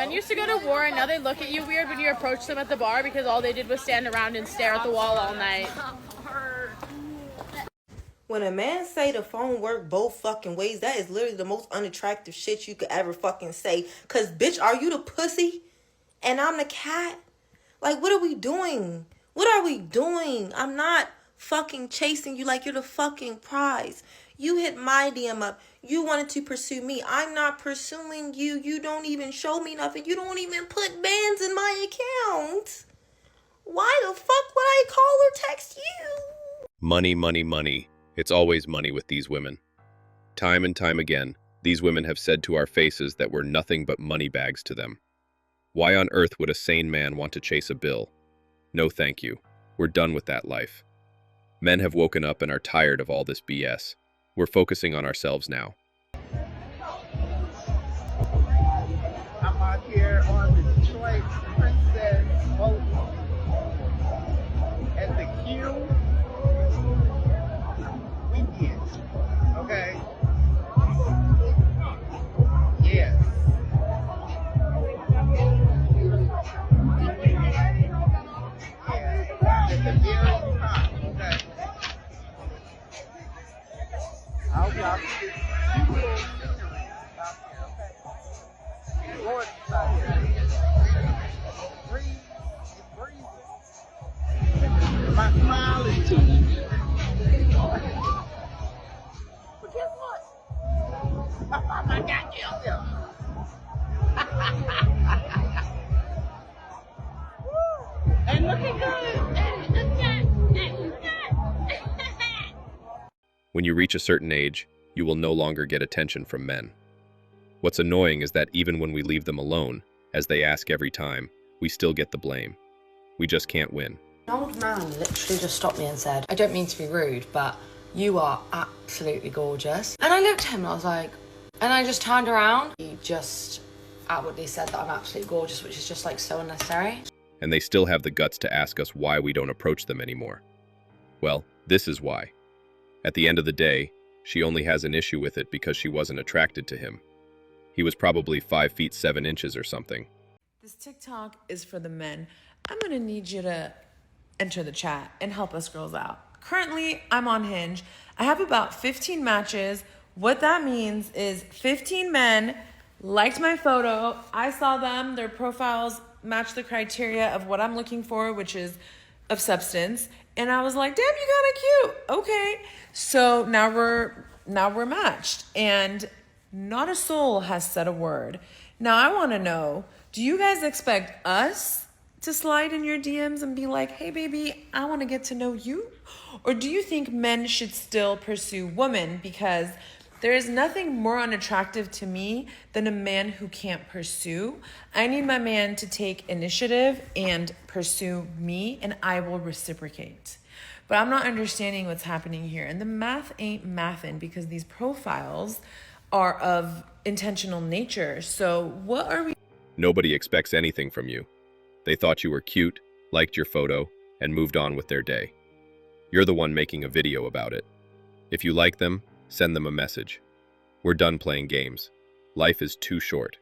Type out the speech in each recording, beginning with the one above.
Men used to go to war and now they look at you weird when you approach them at the bar because all they did was stand around and stare at the wall all night. When a man say the phone work both fucking ways, that is literally the most unattractive shit you could ever fucking say. Cause bitch, are you the pussy? And I'm the cat? Like, what are we doing? What are we doing? I'm not fucking chasing you like you're the fucking prize. You hit my DM up. You wanted to pursue me. I'm not pursuing you. You don't even show me nothing. You don't even put bands in my account. Why the fuck would I call or text you? Money, money, money. It's always money with these women. Time and time again, these women have said to our faces that we're nothing but money bags to them. Why on earth would a sane man want to chase a bill? No thank you. We're done with that life. Men have woken up and are tired of all this BS. We're focusing on ourselves now. I'm out here on the Detroit Princess boat at the Q weekend. Okay? Yes. At the very top. Okay? I hope y'all can see beautiful scenery out here. Okay? Gorgeous out here. Breeze. It's breezy. My smile is too. But guess what? I got you there. And looking good. When you reach a certain age, you will no longer get attention from men. What's annoying is that even when we leave them alone, as they ask every time, we still get the blame. We just can't win. An old man literally just stopped me and said, I don't mean to be rude, but you are absolutely gorgeous. And I looked at him and I was like, and I just turned around. He just outwardly said that I'm absolutely gorgeous, which is just like so unnecessary. And they still have the guts to ask us why we don't approach them anymore. Well, this is why. At the end of the day, she only has an issue with it because she wasn't attracted to him. He was probably 5 feet 7 inches or something. This TikTok is for the men. I'm gonna need you to enter the chat and help us girls out. Currently, I'm on Hinge. I have about 15 matches. What that means is 15 men liked my photo. I saw them, their profiles match the criteria of what I'm looking for, which is of substance. And I was like, damn, you got it cute. Okay. So now we're matched. And not a soul has said a word. Now I want to know, do you guys expect us to slide in your DMs and be like, hey baby, I want to get to know you? Or do you think men should still pursue women? Because there is nothing more unattractive to me than a man who can't pursue. I need my man to take initiative and pursue me, and I will reciprocate. But I'm not understanding what's happening here. And the math ain't mathin' because these profiles are of intentional nature. So what are we? Nobody expects anything from you. They thought you were cute, liked your photo, and moved on with their day. You're the one making a video about it. If you like them, send them a message. We're done playing games. Life is too short.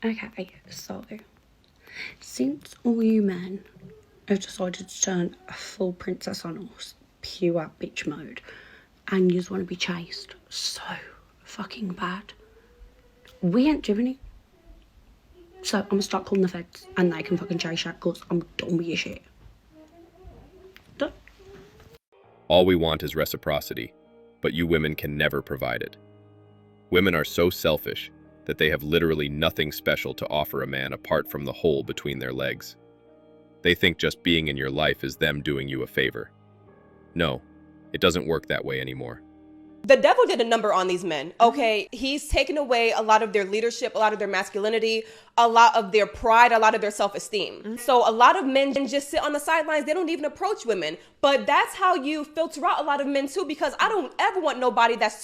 Okay, so since all you men have decided to turn a full princess on us, pure bitch mode, and you just want to be chased so fucking bad, we ain't doing it. So I'm gonna start calling the feds and they can fucking chase you because I'm done with your shit. Done. All we want is reciprocity, but you women can never provide it. Women are so selfish that they have literally nothing special to offer a man apart from the hole between their legs. They think just being in your life is them doing you a favor. No, it doesn't work that way anymore. The devil did a number on these men, okay? He's taken away a lot of their leadership, a lot of their masculinity, a lot of their pride, a lot of their self-esteem. So a lot of men just sit on the sidelines. They don't even approach women. But that's how you filter out a lot of men too, because I don't ever want nobody that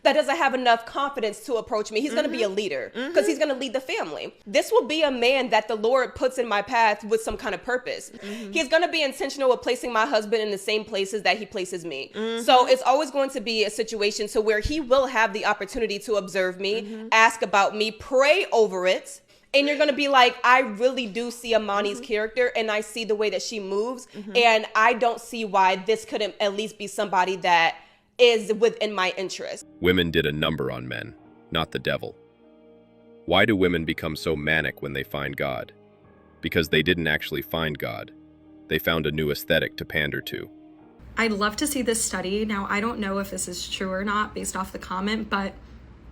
doesn't have enough confidence to approach me. He's gonna be a leader because he's gonna lead the family. This will be a man that the Lord puts in my path with some kind of purpose. He's gonna be intentional with placing my husband in the same places that he places me. So it's always going to be a situation to where he will have the opportunity to observe me, ask about me, pray over it, And you're gonna be like, I really do see Amani's character, and I see the way that she moves, and I don't see why this couldn't at least be somebody that is within my interest. Women did a number on men, not the devil. Why do women become so manic when they find God? Because they didn't actually find God. They found a new aesthetic to pander to. I'd love to see this study. Now, I don't know if this is true or not based off the comment, but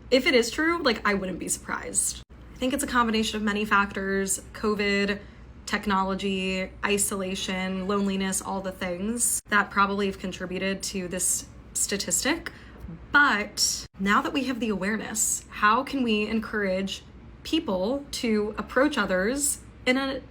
if it is true, like, I wouldn't be surprised. I think it's a combination of many factors: COVID, technology, isolation, loneliness, all the things that probably have contributed to this statistic. But now that we have the awareness, how can we encourage people to approach others in a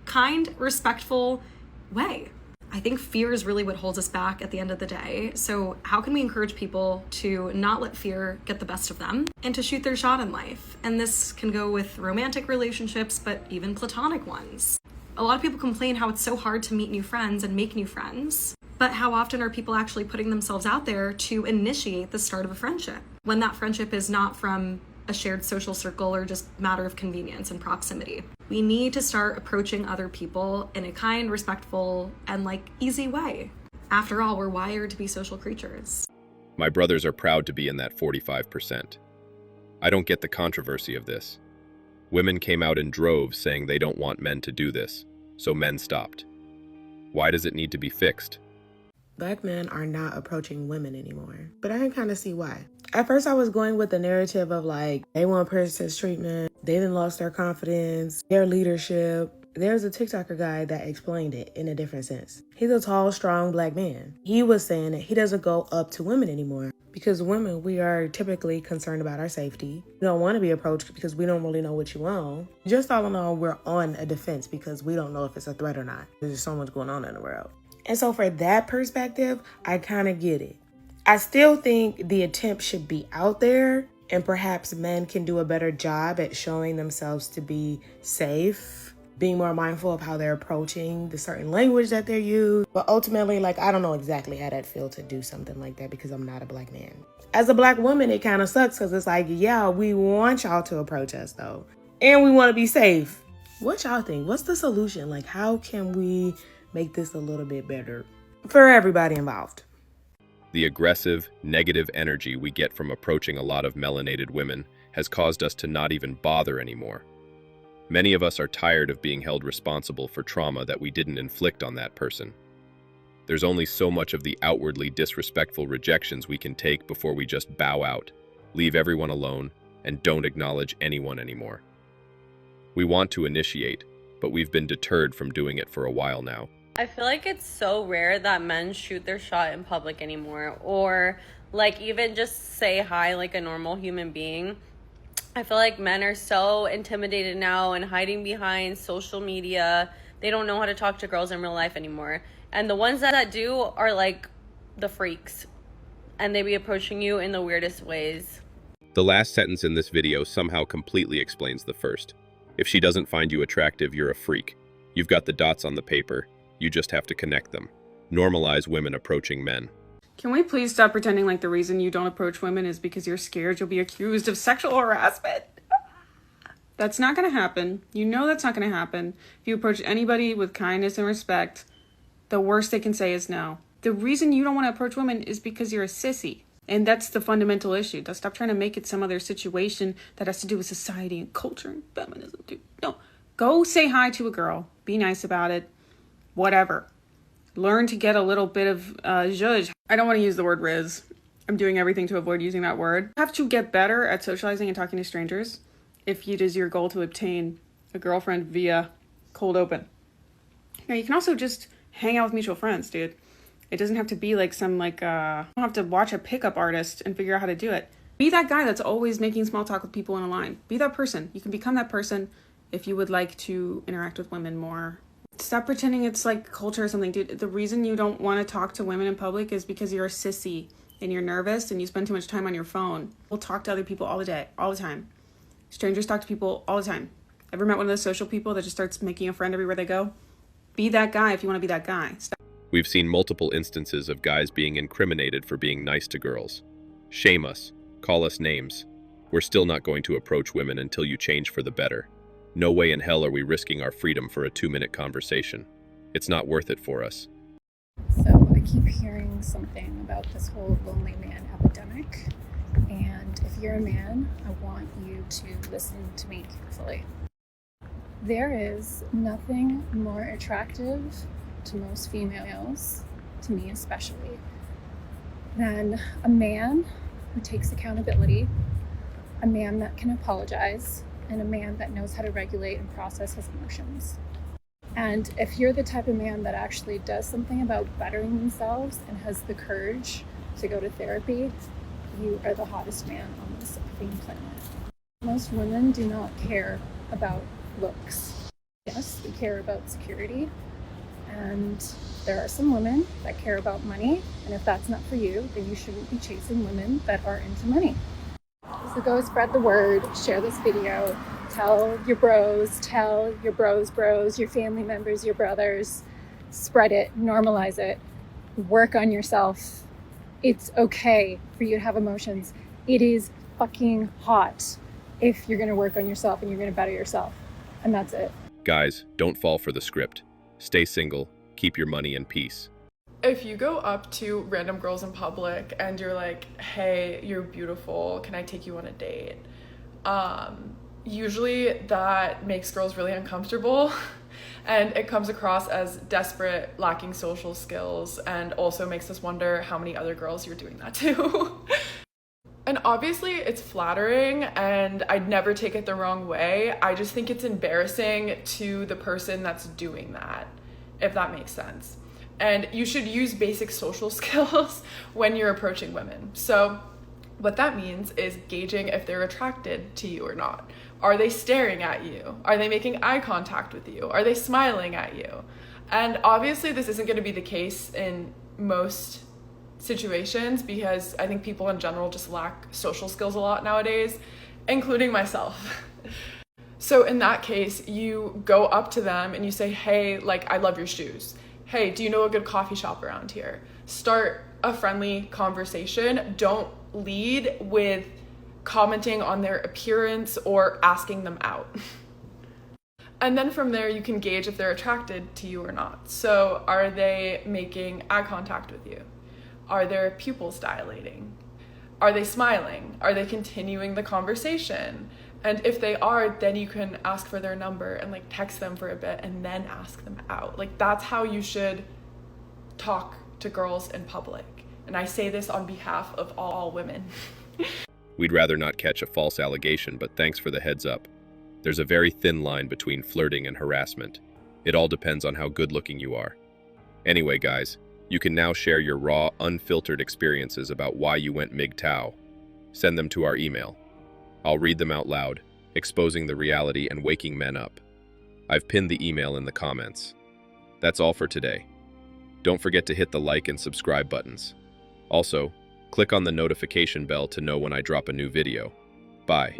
kind, respectful way? I think fear is really what holds us back at the end of the day. So how can we encourage people to not let fear get the best of them and to shoot their shot in life? And this can go with romantic relationships, but even platonic ones. A lot of people complain how it's so hard to meet new friends and make new friends. But how often are people actually putting themselves out there to initiate the start of a friendship when that friendship is not from a shared social circle or just matter of convenience and proximity? We need to start approaching other people in a kind, respectful, and easy way. After all, we're wired to be social creatures. My brothers are proud to be in that 45%. I don't get the controversy of this. Women came out in droves saying they don't want men to do this, so men stopped. Why does it need to be fixed? Black men are not approaching women anymore, but I can kind of see why. At first, I was going with the narrative of they want princess treatment, they done lost their confidence, their leadership. There's a TikToker guy that explained it in a different sense. He's a tall, strong black man. He was saying that he doesn't go up to women anymore because women, we are typically concerned about our safety. We don't want to be approached because we don't really know what you want. Just all in all, we're on a defense because we don't know if it's a threat or not. There's just so much going on in the world. And so for that perspective, I kind of get it. I still think the attempt should be out there, and perhaps men can do a better job at showing themselves to be safe, being more mindful of how they're approaching the certain language that they're using. But ultimately, I don't know exactly how that feels to do something like that because I'm not a black man. As a black woman, it kind of sucks because it's yeah, we want y'all to approach us though. And we want to be safe. What y'all think? What's the solution? How can we make this a little bit better for everybody involved? The aggressive, negative energy we get from approaching a lot of melanated women has caused us to not even bother anymore. Many of us are tired of being held responsible for trauma that we didn't inflict on that person. There's only so much of the outwardly disrespectful rejections we can take before we just bow out, leave everyone alone, and don't acknowledge anyone anymore. We want to initiate, but we've been deterred from doing it for a while now. I feel like it's so rare that men shoot their shot in public anymore, or even just say hi like a normal human being. I feel like men are so intimidated now and hiding behind social media. They don't know how to talk to girls in real life anymore. And the ones that do are the freaks, and they be approaching you in the weirdest ways. The last sentence in this video somehow completely explains the first. If she doesn't find you attractive, you're a freak. You've got the dots on the paper. You just have to connect them. Normalize women approaching men. Can we please stop pretending like the reason you don't approach women is because you're scared you'll be accused of sexual harassment? That's not going to happen. You know that's not going to happen. If you approach anybody with kindness and respect, the worst they can say is no. The reason you don't want to approach women is because you're a sissy. And that's the fundamental issue. Stop trying to make it some other situation that has to do with society and culture and feminism, dude. No. Go say hi to a girl. Be nice about it. Whatever. Learn to get a little bit of zhuzh. I don't want to use the word riz. I'm doing everything to avoid using that word. You have to get better at socializing and talking to strangers if it is your goal to obtain a girlfriend via cold open. Now, you can also just hang out with mutual friends, dude. It doesn't have to be you don't have to watch a pickup artist and figure out how to do it. Be that guy that's always making small talk with people in a line. Be that person. You can become that person if you would like to interact with women more. Stop pretending it's culture or something, dude. The reason you don't want to talk to women in public is because you're a sissy and you're nervous and you spend too much time on your phone. We'll talk to other people all the time. Strangers talk to people all the time. Ever met one of those social people that just starts making a friend everywhere they go? Be that guy if you want to be that guy. Stop. We've seen multiple instances of guys being incriminated for being nice to girls. Shame us. Call us names. We're still not going to approach women until you change for the better. No way in hell are we risking our freedom for a 2-minute conversation. It's not worth it for us. So I keep hearing something about this whole lonely man epidemic. And if you're a man, I want you to listen to me carefully. There is nothing more attractive to most females, to me especially, than a man who takes accountability, a man that can apologize, and a man that knows how to regulate and process his emotions. And if you're the type of man that actually does something about bettering themselves and has the courage to go to therapy, you are the hottest man on this effing planet. Most women do not care about looks. Yes, we care about security. And there are some women that care about money. And if that's not for you, then you shouldn't be chasing women that are into money. So go spread the word, share this video, tell your bros, your family members, your brothers, spread it, normalize it, work on yourself. It's okay for you to have emotions. It is fucking hot if you're gonna work on yourself and you're gonna better yourself. And that's it. Guys, don't fall for the script. Stay single, keep your money in peace. If you go up to random girls in public and you're like, hey, you're beautiful, can I take you on a date? Usually that makes girls really uncomfortable and it comes across as desperate, lacking social skills, and also makes us wonder how many other girls you're doing that to. And obviously it's flattering and I'd never take it the wrong way. I just think it's embarrassing to the person that's doing that, if that makes sense. And you should use basic social skills when you're approaching women. So what that means is gauging if they're attracted to you or not. Are they staring at you? Are they making eye contact with you? Are they smiling at you? And obviously this isn't going to be the case in most situations because I think people in general just lack social skills a lot nowadays, including myself. So in that case, you go up to them and you say, hey, like, I love your shoes. Hey, do you know a good coffee shop around here? Start a friendly conversation. Don't lead with commenting on their appearance or asking them out. And then from there, you can gauge if they're attracted to you or not. So are they making eye contact with you? Are their pupils dilating? Are they smiling? Are they continuing the conversation? And if they are, then you can ask for their number and like text them for a bit and then ask them out. Like that's how you should talk to girls in public. And I say this on behalf of all women. We'd rather not catch a false allegation, but thanks for the heads up. There's a very thin line between flirting and harassment. It all depends on how good looking you are. Anyway, guys, you can now share your raw, unfiltered experiences about why you went MGTOW. Send them to our email. I'll read them out loud, exposing the reality and waking men up. I've pinned the email in the comments. That's all for today. Don't forget to hit the like and subscribe buttons. Also, click on the notification bell to know when I drop a new video. Bye.